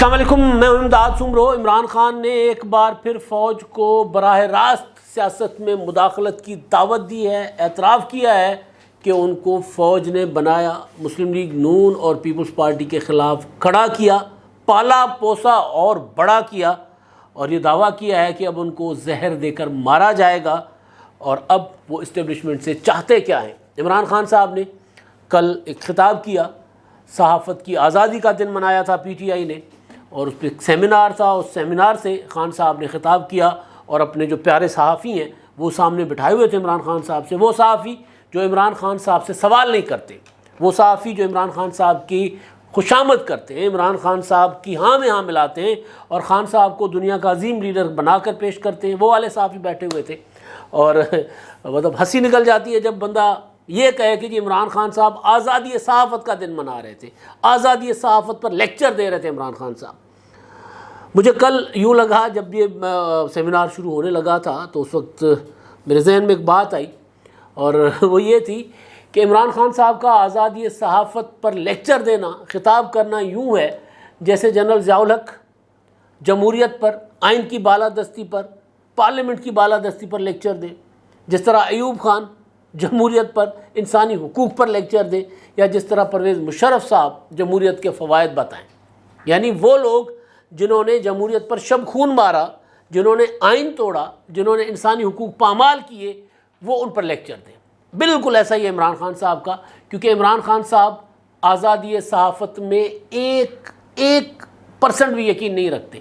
السلام علیکم، میں امداد سمرو۔ عمران خان نے ایک بار پھر فوج کو براہ راست سیاست میں مداخلت کی دعوت دی ہے، اعتراف کیا ہے کہ ان کو فوج نے بنایا، مسلم لیگ نون اور پیپلز پارٹی کے خلاف کھڑا کیا، پالا پوسا اور بڑا کیا، اور یہ دعویٰ کیا ہے کہ اب ان کو زہر دے کر مارا جائے گا۔ اور اب وہ اسٹیبلشمنٹ سے چاہتے کیا ہیں؟ عمران خان صاحب نے کل ایک خطاب کیا، صحافت کی آزادی کا دن منایا تھا پی ٹی آئی نے، اور اس پہ ایک سیمینار تھا، اس سیمینار سے خان صاحب نے خطاب کیا اور اپنے جو پیارے صحافی ہیں وہ سامنے بٹھائے ہوئے تھے عمران خان صاحب سے، وہ صحافی جو عمران خان صاحب سے سوال نہیں کرتے، وہ صحافی جو عمران خان صاحب کی خوشامد کرتے ہیں، عمران خان صاحب کی ہاں میں ہاں ملاتے ہیں اور خان صاحب کو دنیا کا عظیم لیڈر بنا کر پیش کرتے ہیں، وہ والے صحافی بیٹھے ہوئے تھے۔ اور مطلب ہنسی نکل جاتی ہے جب بندہ یہ کہے کہ جی عمران خان صاحب آزادی صحافت کا دن منا رہے تھے، آزادی صحافت پر لیکچر دے رہے تھے عمران خان صاحب۔ مجھے کل یوں لگا جب یہ سیمینار شروع ہونے لگا تھا تو اس وقت میرے ذہن میں ایک بات آئی، اور وہ یہ تھی کہ عمران خان صاحب کا آزادی صحافت پر لیکچر دینا، خطاب کرنا یوں ہے جیسے جنرل ضیاء الحق جمہوریت پر، آئین کی بالادستی پر، پارلیمنٹ کی بالادستی پر لیکچر دے، جس طرح ایوب خان جمہوریت پر، انسانی حقوق پر لیکچر دے، یا جس طرح پرویز مشرف صاحب جمہوریت کے فوائد بتائیں۔ یعنی وہ لوگ جنہوں نے جمہوریت پر شب خون مارا، جنہوں نے آئین توڑا، جنہوں نے انسانی حقوق پامال کیے، وہ ان پر لیکچر دیں۔ بالکل ایسا ہی ہے عمران خان صاحب کا، کیونکہ عمران خان صاحب آزادی صحافت میں ایک پرسنٹ بھی یقین نہیں رکھتے۔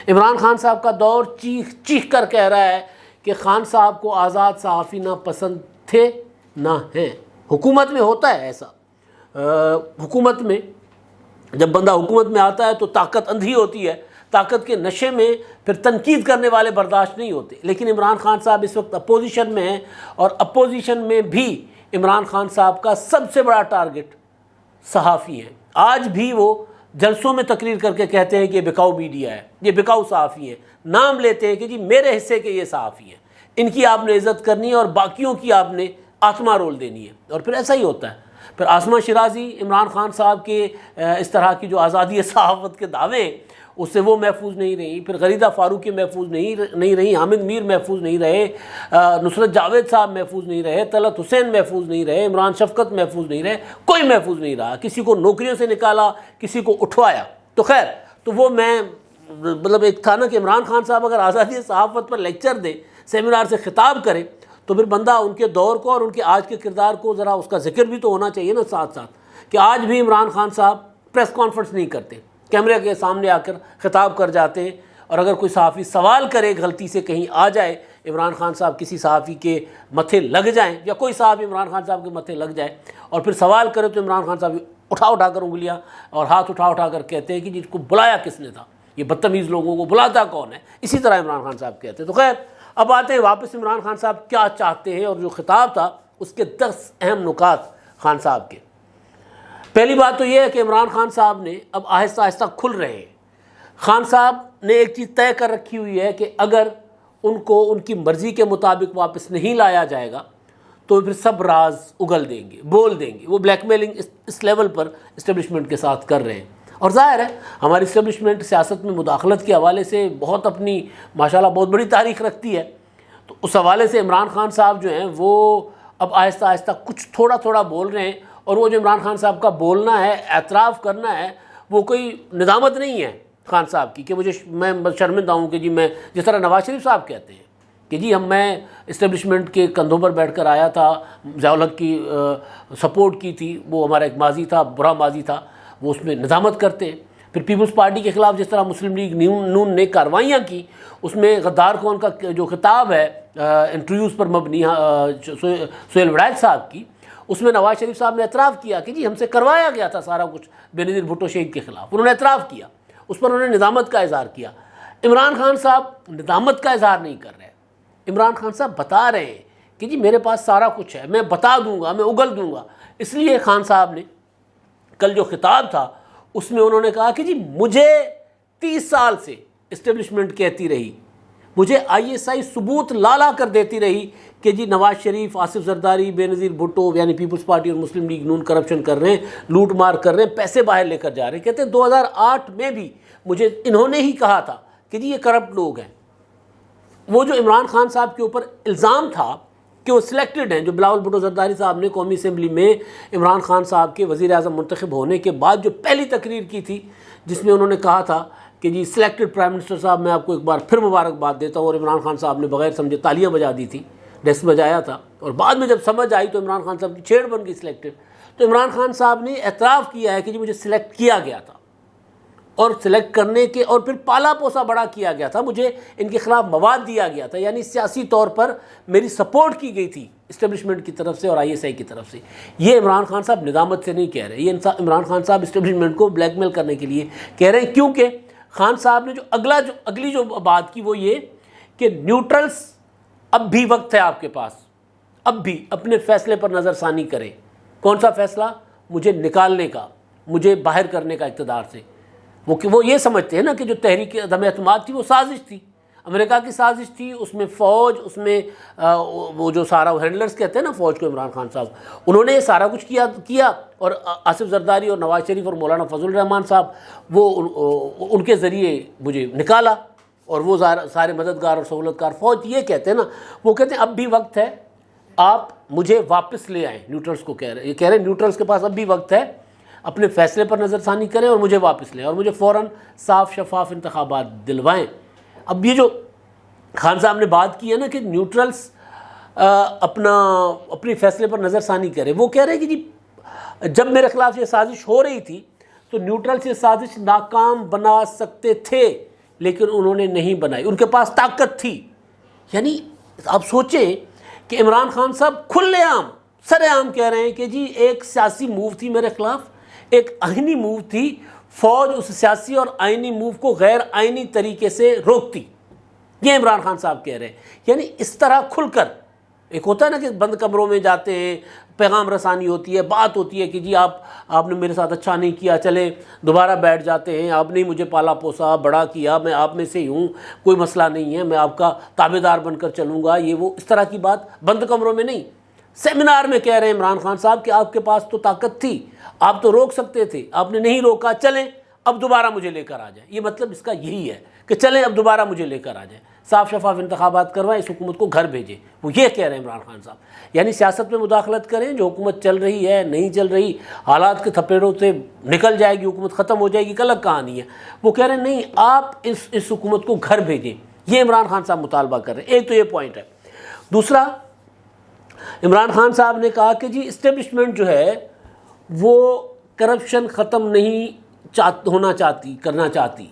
عمران خان صاحب کا دور چیخ چیخ کر کہہ رہا ہے کہ خان صاحب کو آزاد صحافی نہ پسند تھے نہ ہیں۔ حکومت میں ہوتا ہے ایسا، حکومت میں جب بندہ حکومت میں آتا ہے تو طاقت اندھی ہوتی ہے، طاقت کے نشے میں پھر تنقید کرنے والے برداشت نہیں ہوتے، لیکن عمران خان صاحب اس وقت اپوزیشن میں ہیں، اور اپوزیشن میں بھی عمران خان صاحب کا سب سے بڑا ٹارگٹ صحافی ہیں۔ آج بھی وہ جلسوں میں تقریر کر کے کہتے ہیں کہ یہ بکاؤ میڈیا ہے، یہ بکاؤ صحافی ہیں، نام لیتے ہیں کہ جی میرے حصے کے یہ صحافی ہیں، ان کی آپ نے عزت کرنی ہے اور باقیوں کی آپ نے آتما رول دینی ہے۔ اور پھر ایسا ہی ہوتا ہے، پھر عاصمہ شیرازی عمران خان صاحب کے اس طرح کی جو آزادی صحافت کے دعوے ہیں اس سے وہ محفوظ نہیں رہی، پھر غریدہ فاروقی محفوظ نہیں رہی، حامد میر محفوظ نہیں رہے، نصرت جاوید صاحب محفوظ نہیں رہے، طلعت حسین محفوظ نہیں رہے، عمران شفقت محفوظ نہیں رہے، کوئی محفوظ نہیں رہا، کسی کو نوکریوں سے نکالا، کسی کو اٹھوایا۔ تو خیر، تو وہ میں مطلب ایک تھا نا کہ عمران خان صاحب اگر آزادی صحافت پر لیکچر دے، سیمینار سے خطاب کرے، تو پھر بندہ ان کے دور کو اور ان کے آج کے کردار کو ذرا اس کا ذکر بھی تو ہونا چاہیے نا ساتھ ساتھ، کہ آج بھی عمران خان صاحب پریس کانفرنس نہیں کرتے، کیمرے کے سامنے آ کر خطاب کر جاتے ہیں، اور اگر کوئی صحافی سوال کرے غلطی سے کہیں آ جائے، عمران خان صاحب کسی صحافی کے متھے لگ جائیں یا کوئی صحافی عمران خان صاحب کے متھے لگ جائے اور پھر سوال کرے، تو عمران خان صاحب اٹھا کر انگلیاں اور ہاتھ اٹھا کر کہتے ہیں کہ جی اس کو بلایا کس نے تھا، یہ بدتمیز لوگوں کو بلاتا کون ہے، اسی طرح عمران خان صاحب کہتے ہیں۔ تو خیر، اب آتے ہیں واپس عمران خان صاحب کیا چاہتے ہیں، اور جو خطاب تھا اس کے 10 اہم نکات خان صاحب کے۔ پہلی بات تو یہ ہے کہ عمران خان صاحب نے اب آہستہ آہستہ کھل رہے ہیں۔ خان صاحب نے ایک چیز طے کر رکھی ہوئی ہے کہ اگر ان کو ان کی مرضی کے مطابق واپس نہیں لایا جائے گا تو پھر سب راز اگل دیں گے، بول دیں گے۔ وہ بلیک میلنگ اس لیول پر اسٹیبلشمنٹ کے ساتھ کر رہے ہیں، اور ظاہر ہے ہماری اسٹیبلشمنٹ سیاست میں مداخلت کے حوالے سے بہت اپنی ماشاءاللہ بہت بڑی تاریخ رکھتی ہے، تو اس حوالے سے عمران خان صاحب جو ہیں وہ اب آہستہ آہستہ کچھ تھوڑا بول رہے ہیں، اور وہ جو عمران خان صاحب کا بولنا ہے، اعتراف کرنا ہے، وہ کوئی ندامت نہیں ہے خان صاحب کی کہ میں شرمندہ ہوں کہ جی میں، جس طرح نواز شریف صاحب کہتے ہیں کہ جی میں اسٹیبلشمنٹ کے کندھوں پر بیٹھ کر آیا تھا، ضیاء الحق کی سپورٹ کی تھی، وہ ہمارا ایک ماضی تھا، برا ماضی تھا، وہ اس میں ندامت کرتے ہیں۔ پھر پیپلز پارٹی کے خلاف جس طرح مسلم لیگ نون نے کارروائیاں کی، اس میں غدار کون کا جو خطاب ہے انٹرویوز پر مبنی سہیل وڑائچ صاحب کی، اس میں نواز شریف صاحب نے اعتراف کیا کہ جی ہم سے کروایا گیا تھا سارا کچھ بینظیر بھٹو شہید کے خلاف، انہوں نے اعتراف کیا، اس پر انہوں نے ندامت کا اظہار کیا۔ عمران خان صاحب ندامت کا اظہار نہیں کر رہے، عمران خان صاحب بتا رہے ہیں کہ جی میرے پاس سارا کچھ ہے، میں بتا دوں گا، میں اگل دوں گا۔ اس لیے خان صاحب نے کل جو خطاب تھا اس میں انہوں نے کہا کہ جی مجھے 30 سال سے اسٹیبلشمنٹ کہتی رہی، مجھے ISI ثبوت لا کر دیتی رہی کہ جی نواز شریف، آصف زرداری، بے نظیر بھٹو یعنی پیپلز پارٹی اور مسلم لیگ نون کرپشن کر رہے ہیں، لوٹ مار کر رہے ہیں، پیسے باہر لے کر جا رہے ہیں۔ کہتے ہیں 2008 میں بھی مجھے انہوں نے ہی کہا تھا کہ جی یہ کرپٹ لوگ ہیں۔ وہ جو عمران خان صاحب کے اوپر الزام تھا کہ وہ سلیکٹڈ ہیں، جو بلاول بھٹو زرداری صاحب نے قومی اسمبلی میں عمران خان صاحب کے وزیر اعظم منتخب ہونے کے بعد جو پہلی تقریر کی تھی، جس میں انہوں نے کہا تھا کہ جی سلیکٹڈ پرائم منسٹر صاحب، میں آپ کو ایک بار پھر مبارکباد دیتا ہوں، اور عمران خان صاحب نے بغیر سمجھے تالیاں بجا دی تھی، ڈیسک بجایا تھا، اور بعد میں جب سمجھ آئی تو عمران خان صاحب کی چھیڑ بن گئی سلیکٹڈ۔ تو عمران خان صاحب نے اعتراف کیا ہے کہ جی مجھے سلیکٹ کیا گیا تھا، اور سلیکٹ کرنے کے اور پھر پالا پوسا بڑا کیا گیا تھا، مجھے ان کے خلاف مواد دیا گیا تھا، یعنی سیاسی طور پر میری سپورٹ کی گئی تھی اسٹیبلشمنٹ کی طرف سے اور ISI کی طرف سے۔ یہ عمران خان صاحب ندامت سے نہیں کہہ رہے، یہ عمران خان صاحب اسٹیبلشمنٹ کو بلیک میل کرنے کے لیے کہہ رہے ہیں، کیونکہ خان صاحب نے جو اگلی جو بات کی وہ یہ کہ نیوٹرلز اب بھی وقت ہے آپ کے پاس، اب بھی اپنے فیصلے پر نظر ثانی کریں۔ کون سا فیصلہ؟ مجھے نکالنے کا، مجھے باہر کرنے کا اقتدار سے۔ وہ یہ سمجھتے ہیں نا کہ جو تحریک عدم اعتماد تھی وہ سازش تھی، امریکہ کی سازش تھی، اس میں فوج، اس میں وہ جو سارا ہینڈلرز کہتے ہیں نا فوج کو، عمران خان صاحب، انہوں نے یہ سارا کچھ کیا، اور آصف زرداری اور نواز شریف اور مولانا فضل الرحمان صاحب وہ ان کے ذریعے مجھے نکالا، اور وہ سارے مددگار اور سہولتکار فوج یہ کہتے ہیں نا، وہ کہتے ہیں اب بھی وقت ہے، آپ مجھے واپس لے آئیں۔ نیوٹرلز کو کہہ رہے ہیں نیوٹرلز کے پاس اب بھی وقت ہے، اپنے فیصلے پر نظر ثانی کریں اور مجھے واپس لیں، اور مجھے فوراً صاف شفاف انتخابات دلوائیں۔ اب یہ جو خان صاحب نے بات کی ہے نا کہ نیوٹرلز اپنے فیصلے پر نظر ثانی کرے، وہ کہہ رہے ہیں کہ جی جب میرے خلاف یہ سازش ہو رہی تھی تو نیوٹرلز یہ سازش ناکام بنا سکتے تھے، لیکن انہوں نے نہیں بنائی، ان کے پاس طاقت تھی۔ یعنی آپ سوچیں کہ عمران خان صاحب کھلے عام سر عام کہہ رہے ہیں کہ جی ایک سیاسی موو تھی میرے خلاف، ایک آئینی موو تھی، فوج اس سیاسی اور آئینی موو کو غیر آئینی طریقے سے روکتی، یہ عمران خان صاحب کہہ رہے ہیں۔ یعنی اس طرح کھل کر، ایک ہوتا ہے نا کہ بند کمروں میں جاتے ہیں، پیغام رسانی ہوتی ہے، بات ہوتی ہے کہ جی آپ نے میرے ساتھ اچھا نہیں کیا، چلے دوبارہ بیٹھ جاتے ہیں، آپ نے مجھے پالا پوسا بڑا کیا، میں آپ میں سے ہی ہوں، کوئی مسئلہ نہیں ہے، میں آپ کا تابع دار بن کر چلوں گا، یہ وہ اس طرح کی بات بند کمروں میں نہیں، سیمینار میں کہہ رہے ہیں عمران خان صاحب کہ آپ کے پاس تو طاقت تھی، آپ تو روک سکتے تھے، آپ نے نہیں روکا، چلیں اب دوبارہ مجھے لے کر آ جائیں۔ یہ مطلب اس کا یہی ہے کہ چلیں اب دوبارہ مجھے لے کر آ جائیں، صاف شفاف انتخابات کروائیں، اس حکومت کو گھر بھیجیں، وہ یہ کہہ رہے ہیں عمران خان صاحب۔ یعنی سیاست میں مداخلت کریں، جو حکومت چل رہی ہے نہیں چل رہی، حالات کے تھپیڑوں سے نکل جائے گی، حکومت ختم ہو جائے گی، الگ کہانی ہے۔ وہ کہہ رہے ہیں نہیں، آپ اس حکومت کو گھر بھیجیں، یہ عمران خان صاحب مطالبہ کر رہے ہیں۔ ایک تو یہ پوائنٹ ہے۔ دوسرا، عمران خان صاحب نے کہا کہ جی اسٹیبلشمنٹ جو ہے وہ کرپشن ختم نہیں کرنا چاہتی۔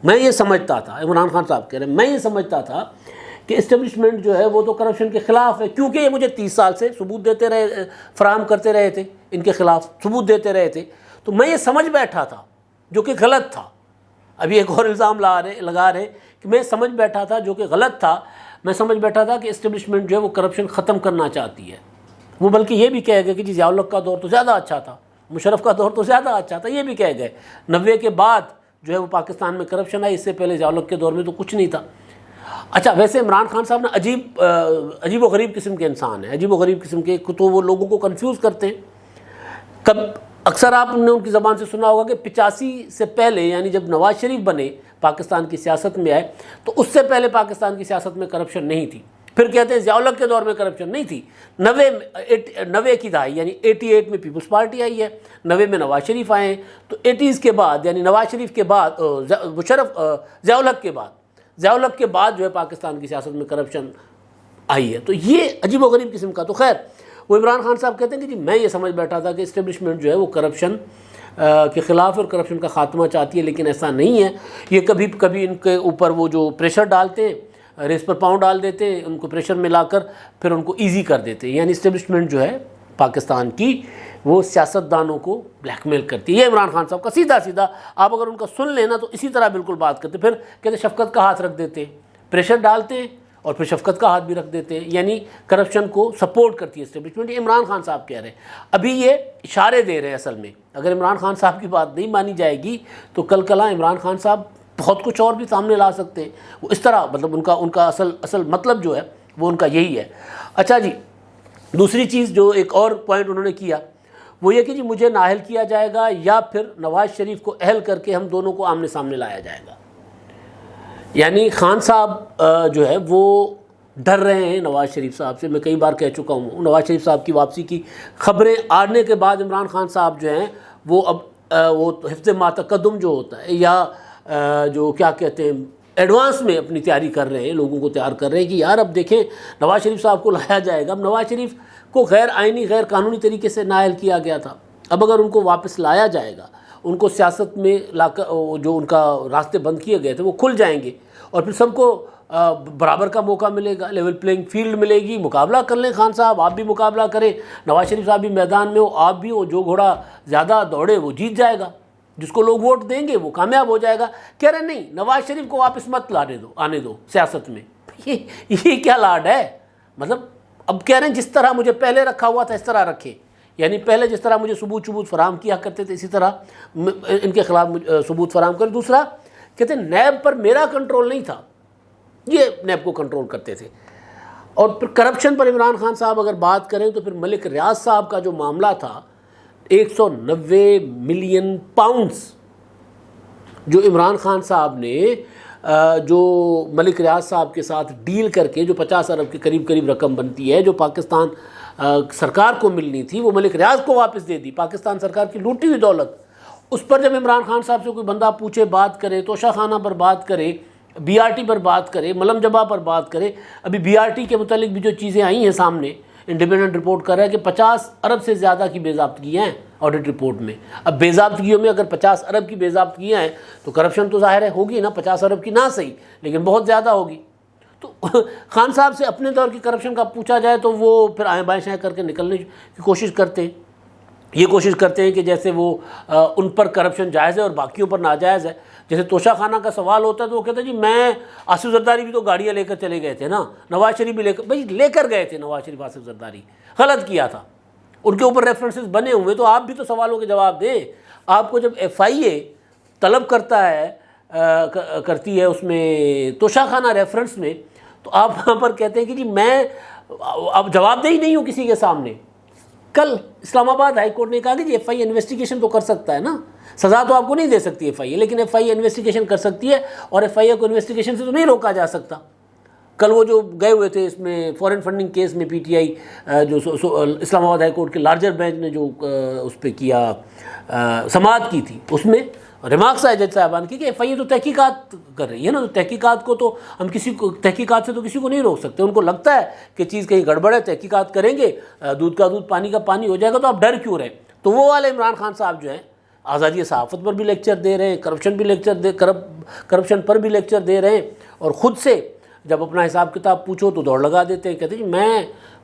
میں یہ سمجھتا تھا، عمران خان صاحب کہہ رہے ہیں، میں یہ سمجھتا تھا کہ اسٹیبلشمنٹ جو ہے وہ تو کرپشن کے خلاف ہے، کیونکہ یہ مجھے 30 سال سے ثبوت دیتے رہے، فراہم کرتے رہے تھے، ان کے خلاف ثبوت دیتے رہے تھے، تو میں یہ سمجھ بیٹھا تھا جو کہ غلط تھا۔ ابھی ایک اور الزام لگا رہے کہ میں سمجھ بیٹھا تھا جو کہ غلط تھا، میں سمجھ بیٹھا تھا کہ اسٹیبلشمنٹ جو ہے وہ کرپشن ختم کرنا چاہتی ہے۔ وہ بلکہ یہ بھی کہہ گئے کہ جی ضیاء الحق کا دور تو زیادہ اچھا تھا، مشرف کا دور تو زیادہ اچھا تھا، یہ بھی کہہ گئے۔ 90 کے بعد جو ہے وہ پاکستان میں کرپشن آئی، اس سے پہلے ضیاء الحق کے دور میں تو کچھ نہیں تھا۔ اچھا، ویسے عمران خان صاحب نے عجیب و غریب قسم کے انسان ہیں، عجیب و غریب قسم کے، تو وہ لوگوں کو کنفیوز کرتے ہیں۔ اکثر آپ نے ان کی زبان سے سنا ہوگا کہ 85 سے پہلے، یعنی جب نواز شریف بنے پاکستان کی سیاست میں آئے، تو اس سے پہلے پاکستان کی سیاست میں کرپشن نہیں تھی۔ پھر کہتے ہیں ضیاء الحق کے دور میں کرپشن نہیں تھی۔ 90 کی دہائی یعنی 88 میں پیپلز پارٹی آئی ہے، 90 میں نواز شریف آئے ہیں، تو 80s کے بعد یعنی نواز شریف کے بعد ضیاء الحق کے بعد جو ہے پاکستان کی سیاست میں کرپشن آئی ہے۔ تو یہ عجیب و غریب قسم کا، تو خیر وہ عمران خان صاحب کہتے ہیں کہ جی میں یہ سمجھ بیٹھا تھا کہ اسٹیبلشمنٹ جو ہے وہ کرپشن کے خلاف اور کرپشن کا خاتمہ چاہتی ہے، لیکن ایسا نہیں ہے۔ یہ کبھی کبھی ان کے اوپر وہ جو پریشر ڈالتے ہیں، ریس پر پاؤں ڈال دیتے ہیں، ان کو پریشر میں لا کر پھر ان کو ایزی کر دیتے ہیں۔ یعنی اسٹیبلشمنٹ جو ہے پاکستان کی وہ سیاستدانوں کو بلیک میل کرتی ہے۔ یہ عمران خان صاحب کا سیدھا آپ اگر ان کا سن لینا تو اسی طرح بالکل بات کرتے، پھر کہتے شفقت کا ہاتھ رکھ دیتے ہیں، پریشر ڈالتے ہیں اور پھر شفقت کا ہاتھ بھی رکھ دیتے ہیں، یعنی کرپشن کو سپورٹ کرتی ہے اسٹیبلشمنٹ۔ یہ عمران خان صاحب کہہ رہے ہیں، ابھی یہ اشارے دے رہے ہیں۔ اصل میں اگر عمران خان صاحب کی بات نہیں مانی جائے گی تو کل کلاں عمران خان صاحب بہت کچھ اور بھی سامنے لا سکتے ہیں وہ اس طرح، مطلب ان کا اصل مطلب جو ہے وہ ان کا یہی ہے۔ اچھا جی، دوسری چیز جو ایک اور پوائنٹ انہوں نے کیا وہ یہ کہ جی مجھے نااہل کیا جائے گا یا پھر نواز شریف کو اہل کر کے ہم دونوں کو آمنے سامنے لایا جائے گا۔ یعنی خان صاحب جو ہے وہ ڈر رہے ہیں نواز شریف صاحب سے۔ میں کئی بار کہہ چکا ہوں، نواز شریف صاحب کی واپسی کی خبریں آنے کے بعد عمران خان صاحب جو ہیں وہ اب وہ حفظ ما تقدم جو ہوتا ہے یا جو کیا کہتے ہیں ایڈوانس میں اپنی تیاری کر رہے ہیں، لوگوں کو تیار کر رہے ہیں کہ یار اب دیکھیں نواز شریف صاحب کو لایا جائے گا۔ اب نواز شریف کو غیر آئینی غیر قانونی طریقے سے نااہل کیا گیا تھا، اب اگر ان کو واپس لایا جائے گا، ان کو سیاست میں لا کر جو ان کا راستے بند کیے گئے تھے وہ کھل جائیں گے اور پھر سب کو برابر کا موقع ملے گا، لیول پلینگ فیلڈ ملے گی، مقابلہ کر لیں خان صاحب، آپ بھی مقابلہ کریں، نواز شریف صاحب بھی میدان میں ہو، آپ بھی ہو، جو گھوڑا زیادہ دوڑے وہ جیت جائے گا، جس کو لوگ ووٹ دیں گے وہ کامیاب ہو جائے گا۔ کہہ رہے نہیں نواز شریف کو واپس مت آنے دو سیاست میں۔ یہ کیا لاڈ ہے؟ مطلب اب کہہ رہے ہیں جس طرح مجھے پہلے رکھا ہوا تھا اس طرح رکھے، یعنی پہلے جس طرح مجھے ثبوت فراہم کیا کرتے تھے اسی طرح ان کے خلاف ثبوت فراہم کریں۔ دوسرا کہتے ہیں نیب پر میرا کنٹرول نہیں تھا، یہ نیب کو کنٹرول کرتے تھے۔ اور پھر کرپشن پر عمران خان صاحب اگر بات کریں تو پھر ملک ریاض صاحب کا جو معاملہ تھا 190 ملین پاؤنڈز جو عمران خان صاحب نے جو ملک ریاض صاحب کے ساتھ ڈیل کر کے جو 50 ارب کے قریب رقم بنتی ہے جو پاکستان سرکار کو ملنی تھی وہ ملک ریاض کو واپس دے دی، پاکستان سرکار کی لوٹی ہوئی دولت۔ اس پر جب عمران خان صاحب سے کوئی بندہ پوچھے، بات کرے، توشہ خانہ پر بات کرے، بی آر ٹی پر بات کرے، ملم جبا پر بات کرے، ابھی بی آر ٹی کے متعلق بھی جو چیزیں آئی ہیں سامنے، انڈیپینڈنٹ رپورٹ کر رہا ہے کہ 50 ارب سے زیادہ کی بے ضابطگیاں ہیں آڈٹ رپورٹ میں۔ اب بے ضابطگیوں میں اگر 50 ارب کی بے ضابطگیاں ہیں تو کرپشن تو ظاہر ہے ہوگی نا، 50 ارب کی نہ صحیح لیکن بہت زیادہ ہوگی۔ تو خان صاحب سے اپنے دور کی کرپشن کا پوچھا جائے تو وہ پھر آئیں بائیں شائیں کر کے نکلنے کی کوشش کرتے ہیں، یہ کوشش کرتے ہیں کہ جیسے وہ ان پر کرپشن جائز ہے اور باقیوں پر ناجائز ہے۔ جیسے توشہ خانہ کا سوال ہوتا ہے تو وہ کہتے ہیں جی میں آصف زرداری بھی تو گاڑیاں لے کر چلے گئے تھے نا، نواز شریف بھی لے کر گئے تھے، نواز شریف آصف زرداری غلط کیا تھا، ان کے اوپر ریفرنسز بنے ہوئے، تو آپ بھی تو سوالوں کے جواب دیں۔ آپ کو جب ایف آئی اے طلب کرتی ہے اس میں توشہ خانہ ریفرنس میں، تو آپ وہاں پر کہتے ہیں کہ جی میں اب جواب دہ ہی نہیں ہوں کسی کے سامنے۔ کل اسلام آباد ہائی کورٹ نے کہا کہ جی ایف آئی اے انویسٹیگیشن تو کر سکتا ہے نا، سزا تو آپ کو نہیں دے سکتی ایف آئی اے، لیکن ایف آئی اے انویسٹیگیشن کر سکتی ہے اور ایف آئی اے کو انویسٹیگیشن سے تو نہیں روکا جا سکتا۔ کل وہ جو گئے ہوئے تھے اس میں فورن فنڈنگ کیس میں، پی ٹی آئی جو اسلام آباد ہائی کورٹ کے لارجر بینچ نے جو اس پہ کیا سماعت کی تھی، اس میں ریمارکس آئے جج صاحبان کی کہ ایف آئی اے تو تحقیقات کر رہی ہے نا، تو تحقیقات کو تو ہم تحقیقات سے تو کسی کو نہیں روک سکتے۔ ان کو لگتا ہے کہ چیز کہیں گڑبڑ ہے، تحقیقات کریں گے، دودھ کا دودھ پانی کا پانی ہو جائے گا، تو آپ ڈر کیوں رہے؟ تو وہ والے عمران خان صاحب جو ہیں آزادی صحافت پر بھی لیکچر دے رہے ہیں، کرپشن پر بھی لیکچر دے رہے ہیں، اور خود سے جب اپنا حساب کتاب پوچھو تو دوڑ لگا دیتے ہیں، کہتے ہیں جی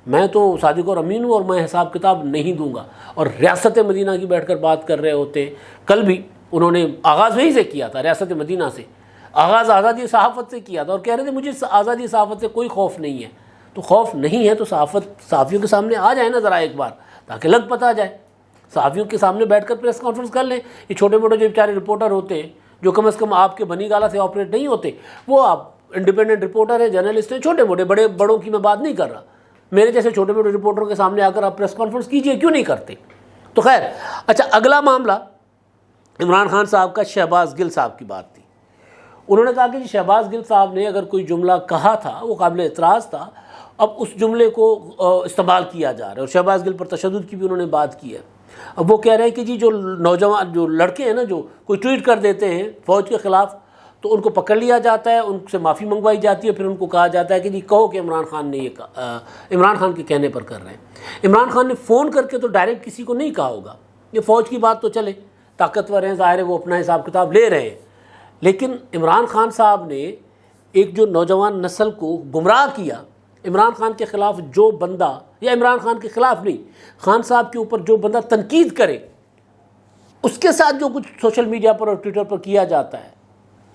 میں تو صادق اور امین ہوں اور میں حساب کتاب نہیں دوں گا، اور ریاست مدینہ کی بیٹھ کر بات کر رہے ہوتے ہیں۔ کل بھی انہوں نے آغاز وہیں سے کیا تھا، ریاست مدینہ سے آغاز آزادی صحافت سے کیا تھا، اور کہہ رہے تھے مجھے آزادی صحافت سے کوئی خوف نہیں ہے۔ تو خوف نہیں ہے تو صحافیوں کے سامنے آ جائے نا ذرا ایک بار، تاکہ لگ پتہ جائے، صحافیوں کے سامنے بیٹھ کر پریس کانفرنس کر لیں۔ یہ چھوٹے موٹے جو بیچارے رپورٹر ہوتے ہیں جو کم از کم آپ کے بنی گالہ سے آپریٹ نہیں ہوتے، وہ آپ انڈیپینڈنٹ رپورٹر ہیں، جرنلسٹ ہیں، چھوٹے موٹے بڑوں کی میں بات نہیں کر رہا، میرے جیسے چھوٹے موٹے رپورٹروں کے سامنے آ کر آپ پریس کانفرنس کیجئے، کیوں نہیں کرتے؟ تو خیر، اچھا اگلا معاملہ عمران خان صاحب کا شہباز گل صاحب کی بات تھی۔ انہوں نے کہا کہ جی شہباز گل صاحب نے اگر کوئی جملہ کہا تھا وہ قابل اعتراض تھا، اب اس جملے کو استعمال کیا جا رہا ہے، اور شہباز گل پر تشدد کی بھی انہوں نے بات کی ہے۔ اب وہ کہہ رہے ہیں کہ جی جو نوجوان جو لڑکے ہیں نا جو کوئی ٹویٹ کر دیتے ہیں فوج کے خلاف، تو ان کو پکڑ لیا جاتا ہے، ان سے معافی منگوائی جاتی ہے، پھر ان کو کہا جاتا ہے کہ جی کہو کہ عمران خان نے یہ عمران خان کے کہنے پر کر رہے ہیں۔ عمران خان نے فون کر کے تو ڈائریکٹ کسی کو نہیں کہا ہوگا، یہ فوج کی بات تو چلے، طاقتور ہیں، ظاہر ہے وہ اپنا حساب کتاب لے رہے ہیں، لیکن عمران خان صاحب نے ایک جو نوجوان نسل کو گمراہ کیا، عمران خان کے خلاف جو بندہ، یا عمران خان کے خلاف نہیں، خان صاحب کے اوپر جو بندہ تنقید کرے، اس کے ساتھ جو کچھ سوشل میڈیا پر اور ٹویٹر پر کیا جاتا ہے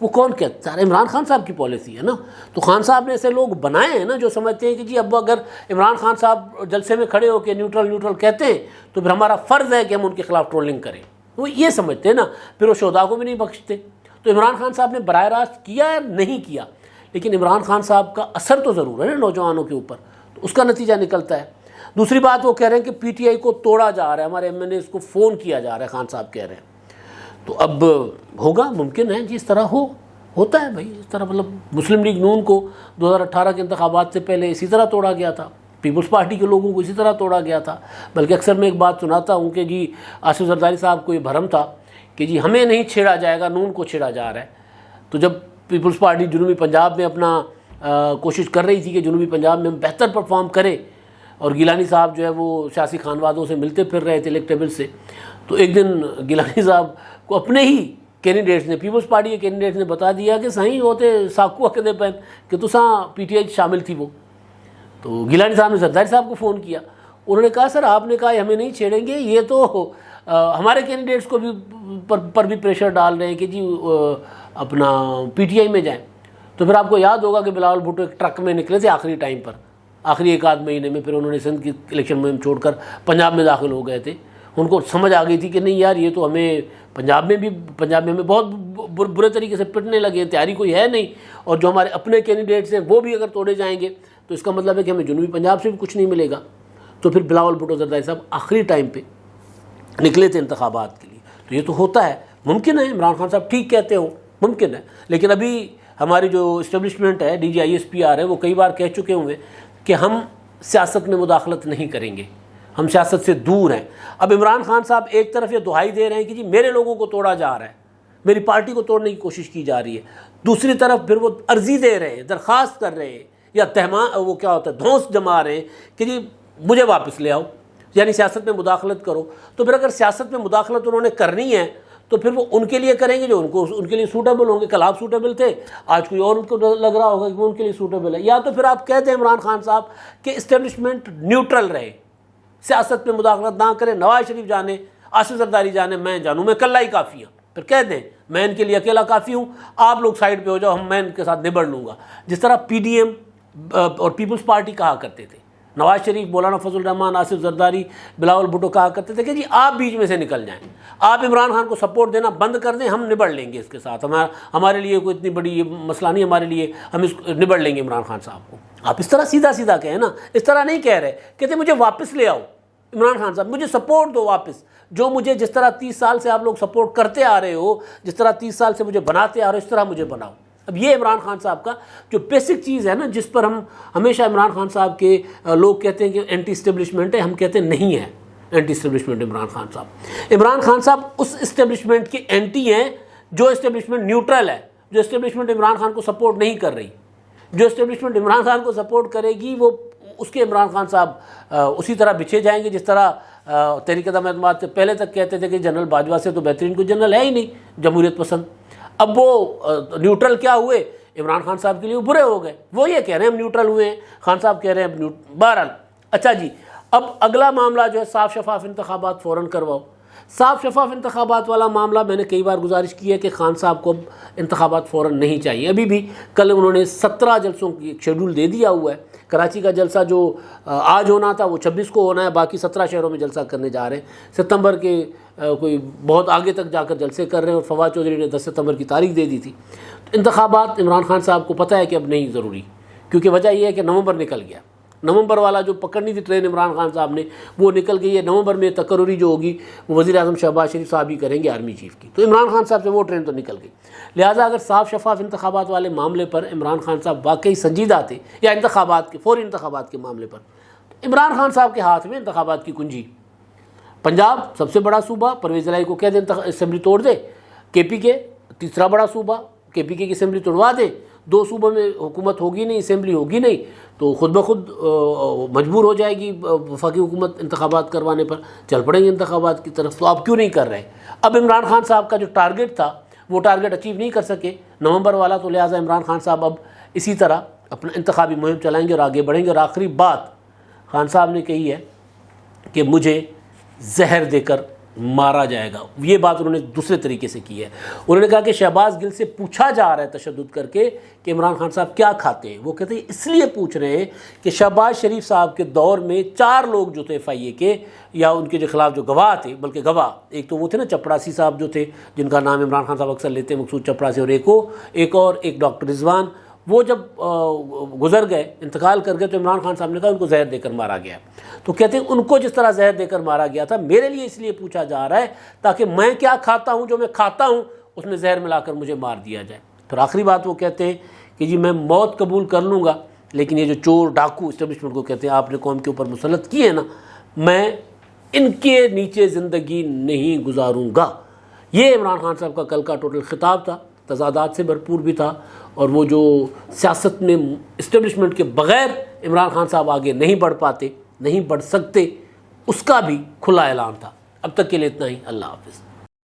وہ کون کہتا ہے؟ عمران خان صاحب کی پالیسی ہے نا۔ تو خان صاحب نے ایسے لوگ بنائے ہیں نا جو سمجھتے ہیں کہ جی اب اگر عمران خان صاحب جلسے میں کھڑے ہو کے نیوٹرل کہتے ہیں تو پھر ہمارا فرض ہے کہ ہم ان کے خلاف ٹرولنگ کریں، وہ یہ سمجھتے ہیں نا، پھر وہ شہداء کو بھی نہیں بخشتے۔ تو عمران خان صاحب نے براہ راست کیا ہے نہیں کیا، لیکن عمران خان صاحب کا اثر تو ضرور ہے نا نوجوانوں کے اوپر، تو اس کا نتیجہ نکلتا ہے۔ دوسری بات وہ کہہ رہے ہیں کہ پی ٹی آئی کو توڑا جا رہا ہے، ہمارے ایم این اے کو فون کیا جا رہا ہے، خان صاحب کہہ رہے ہیں۔ تو اب ہوگا، ممکن ہے جس طرح ہوتا ہے بھائی، اس طرح مطلب مسلم لیگ نون کو 2018 کے انتخابات سے پہلے اسی طرح توڑا گیا تھا، پیپلز پارٹی کے لوگوں کو اسی طرح توڑا گیا تھا۔ بلکہ اکثر میں ایک بات سناتا ہوں کہ جی آصف زرداری صاحب کو یہ بھرم تھا کہ جی ہمیں نہیں چھیڑا جائے گا، نون کو چھیڑا جا رہا ہے۔ تو جب پیپلز پارٹی جنوبی پنجاب میں اپنا کوشش کر رہی تھی کہ جنوبی پنجاب میں ہم بہتر پرفارم کرے، اور گیلانی صاحب جو ہے وہ سیاسی خانوادوں سے ملتے پھر رہے تھے الیکٹیبل سے، تو ایک دن گیلانی صاحب کو اپنے ہی کینڈیڈیٹس نے، پیپلز پارٹی کے کینڈیڈیٹس نے بتا دیا کہ صحیح ہوتے ساکو عقدے پہن کہ تساں پی ٹی آئی شامل تھی وہ۔ تو گیلانی صاحب نے زرداری صاحب کو فون کیا، انہوں نے کہا سر آپ نے کہا ہمیں نہیں چھیڑیں گے، یہ تو ہمارے کینڈیڈیٹس کو بھی پر بھی پریشر ڈال رہے ہیں کہ جی اپنا پی ٹی آئی میں جائیں۔ تو پھر آپ کو یاد ہوگا کہ بلاول بھٹو ایک ٹرک میں نکلے تھے آخری ٹائم پر، آخری ایک آدھ مہینے میں، پھر انہوں نے سندھ کی الیکشن مہم چھوڑ کر پنجاب میں داخل ہو گئے تھے۔ ان کو سمجھ آ گئی تھی کہ نہیں یار یہ تو ہمیں پنجاب میں ہمیں بہت برے طریقے سے پٹنے لگے، تیاری کوئی ہے نہیں، اور جو ہمارے اپنے کینڈیڈیٹس ہیں وہ بھی اگر توڑے جائیں گے تو اس کا مطلب ہے کہ ہمیں جنوبی پنجاب سے بھی کچھ نہیں ملے گا۔ تو پھر بلاول بھٹو زرداری صاحب آخری ٹائم پہ نکلے تھے انتخابات کے لیے۔ تو یہ تو ہوتا ہے، ممکن ہے عمران خان صاحب ٹھیک کہتے ہوں، ممکن ہے، لیکن ابھی ہماری جو اسٹیبلشمنٹ ہے، D G I S P R ہے، وہ کئی بار کہہ چکے ہوئے کہ ہم سیاست میں مداخلت نہیں کریں گے، ہم سیاست سے دور ہیں۔ اب عمران خان صاحب ایک طرف یہ دہائی دے رہے ہیں کہ جی میرے لوگوں کو توڑا جا رہا ہے، میری پارٹی کو توڑنے کی کوشش کی جا رہی ہے، دوسری طرف پھر وہ عرضی دے رہے ہیں، درخواست کر رہے ہیں، یا وہ کیا ہوتا ہے دھونس جما رہے ہیں کہ جی مجھے واپس لے آؤ، یعنی سیاست میں مداخلت کرو۔ تو پھر اگر سیاست میں مداخلت انہوں نے کرنی ہے تو پھر وہ ان کے لیے کریں گے جو ان کے لیے سوٹیبل ہوں گے۔ کل آپ سوٹیبل تھے، آج کوئی اور ان کو لگ رہا ہوگا کہ وہ ان کے لیے سوٹیبل ہے۔ یا تو پھر آپ کہتے ہیں عمران خان صاحب کہ اسٹیبلشمنٹ نیوٹرل رہے، سیاست میں مداخلت نہ کرے، نواز شریف جانے، آصف زرداری جانے، میں جانوں، میں کلہ ہی کافی ہوں۔ پھر کہہ دیں میں ان کے لیے اکیلا کافی ہوں، آپ لوگ سائڈ پہ ہو جاؤ، میں ان کے ساتھ نبڑ لوں گا، جس طرح پی ڈی ایم اور پیپلز پارٹی کہا کرتے تھے۔ نواز شریف، مولانا فضل الرحمان، آصف زرداری، بلاول بھٹو کہا کرتے تھے کہ جی آپ بیچ میں سے نکل جائیں، آپ عمران خان کو سپورٹ دینا بند کر دیں، ہم نبڑ لیں گے اس کے ساتھ، ہمارے لیے کوئی اتنی بڑی یہ مسئلہ نہیں، ہمارے لیے ہم اس نبڑ لیں گے عمران خان صاحب کو۔ آپ اس طرح سیدھا سیدھا کہیں نا، اس طرح نہیں کہہ رہے، کہتے مجھے واپس لے آؤ عمران خان صاحب، مجھے سپورٹ دو واپس، جو مجھے جس طرح 30 سال سے آپ لوگ سپورٹ کرتے آ رہے ہو، جس طرح 30 سال سے مجھے بناتے آ رہے ہو، اس طرح مجھے بناؤ۔ اب یہ عمران خان صاحب کا جو بیسک چیز ہے نا، جس پر ہم ہمیشہ عمران خان صاحب کے لوگ کہتے ہیں کہ اینٹی اسٹیبلشمنٹ ہے، ہم کہتے ہیں نہیں ہے اینٹی اسٹیبلشمنٹ عمران خان صاحب۔ عمران خان صاحب اس اسٹیبلشمنٹ کے اینٹی ہیں جو اسٹیبلشمنٹ نیوٹرل ہے، جو اسٹیبلشمنٹ عمران خان کو سپورٹ نہیں کر رہی۔ جو اسٹیبلشمنٹ عمران خان کو سپورٹ کرے گی وہ اس کے عمران خان صاحب اسی طرح بچھے جائیں گے جس طرح تحریک عدم اعتماد سے پہلے تک کہتے تھے کہ جنرل باجوہ سے تو بہترین کوئی جنرل ہے ہی نہیں جمہوریت پسند۔ اب وہ نیوٹرل کیا ہوئے، عمران خان صاحب کے لیے برے ہو گئے، وہ یہ کہہ رہے ہیں ہم نیوٹرل ہوئے ہیں، خان صاحب کہہ رہے ہیں بہرحال۔ اچھا جی، اب اگلا معاملہ جو ہے صاف شفاف انتخابات فوراً کرواؤ۔ صاف شفاف انتخابات والا معاملہ میں نے کئی بار گزارش کی ہے کہ خان صاحب کو اب انتخابات فوراً نہیں چاہیے۔ ابھی بھی کل انہوں نے 17 جلسوں کی شیڈول دے دیا ہوا ہے۔ کراچی کا جلسہ جو آج ہونا تھا وہ 26 کو ہونا ہے، باقی 17 شہروں میں جلسہ کرنے جا رہے ہیں۔ ستمبر کے کوئی بہت آگے تک جا کر جلسے کر رہے ہیں، اور فواد چودھری نے 10 ستمبر کی تاریخ دے دی تھی۔ انتخابات عمران خان صاحب کو پتہ ہے کہ اب نہیں ضروری، کیونکہ وجہ یہ ہے کہ نومبر نکل گیا۔ نومبر والا جو پکڑنی تھی ٹرین عمران خان صاحب نے وہ نکل گئی ہے۔ نومبر میں تقرری جو ہوگی وہ وزیر اعظم شہباز شریف صاحب ہی کریں گے، آرمی چیف کی، تو عمران خان صاحب سے وہ ٹرین تو نکل گئی۔ لہٰذا اگر صاف شفاف انتخابات والے معاملے پر عمران خان صاحب واقعی سنجیدہ تھے، یا انتخابات کے فوری انتخابات کے معاملے پر، تو عمران خان صاحب کے ہاتھ میں انتخابات کی کنجی۔ پنجاب سب سے بڑا صوبہ، پرویز الہی کو کہہ دیں اسمبلی توڑ دے، کے پی کے تیسرا بڑا صوبہ، کے پی کے کی اسمبلی توڑوا دیں، 2 صوبوں میں حکومت ہوگی نہیں، اسمبلی ہوگی نہیں، تو خود بخود مجبور ہو جائے گی وفاقی حکومت انتخابات کروانے پر، چل پڑیں گے انتخابات کی طرف۔ تو آپ کیوں نہیں کر رہے؟ اب عمران خان صاحب کا جو ٹارگٹ تھا وہ ٹارگٹ اچیو نہیں کر سکے نومبر والا، تو لہٰذا عمران خان صاحب اب اسی طرح اپنا انتخابی مہم چلائیں گے اور آگے بڑھیں گے۔ اور آخری بات خان صاحب نے کہی ہے کہ مجھے زہر دے کر مارا جائے گا. یہ بات انہوں نے دوسرے طریقے سے کی ہے. انہوں نے کہا کہ شہباز گل سے پوچھا جا رہا ہے تشدد کر کے کہ عمران خان صاحب کیا کھاتے ہیں. وہ کہتے ہیں اس لیے پوچھ رہے ہیں کہ شہباز شریف صاحب کے دور میں 4 لوگ جو تھے FIA کے یا ان کے جو خلاف جو گواہ تھے، بلکہ گواہ ایک تو وہ تھے نا چپڑاسی صاحب جو تھے جن کا نام عمران خان صاحب اکثر لیتے ہیں، مقصود چپڑاسی، اور ایک ڈاکٹر رضوان، وہ جب گزر گئے، انتقال کر گئے، تو عمران خان صاحب نے کہا ان کو زہر دے کر مارا گیا. تو کہتے ہیں ان کو جس طرح زہر دے کر مارا گیا تھا، میرے لیے اس لیے پوچھا جا رہا ہے تاکہ میں کیا کھاتا ہوں، جو میں کھاتا ہوں اس میں زہر ملا کر مجھے مار دیا جائے. پھر آخری بات وہ کہتے ہیں کہ جی میں موت قبول کر لوں گا، لیکن یہ جو چور ڈاکو اسٹیبلشمنٹ کو کہتے ہیں آپ نے قوم کے اوپر مسلط کیے ہیں نا، میں ان کے نیچے زندگی نہیں گزاروں گا. یہ عمران خان صاحب کا کل کا ٹوٹل خطاب تھا، تضادات سے بھرپور بھی تھا، اور وہ جو سیاست میں اسٹیبلشمنٹ کے بغیر عمران خان صاحب آگے نہیں بڑھ پاتے، نہیں بڑھ سکتے، اس کا بھی کھلا اعلان تھا. اب تک کے لیے اتنا ہی. اللہ حافظ.